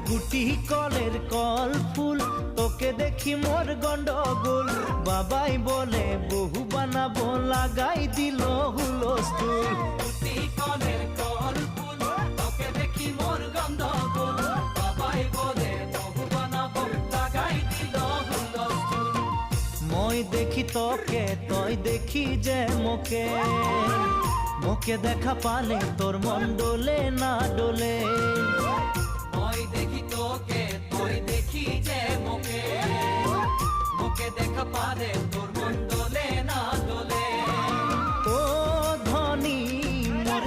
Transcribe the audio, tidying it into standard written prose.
গুটি কলের কল ফুল, তোকে দেখি মোর গন্ডগোল। বাবাই বলে বহু বানাবো, লাগাই দিল হুলস্থুল। গুটি কলের কল ফুল, তোকে দেখি মোর গন্ডগোল। বাবাই বলে বহু বানাবো, লাগাই দিল হুলস্থুল। মই দেখি তোকে, তই দেখি যে মোকে, মোকে দেখা পালে তোর মন ডোলে না ডোলে। মই দেখি তোকে, তুই দেখি যে মোকে, মোকে দেখা পারে তোর মন দোলে না দোলে। ও ধনী মোর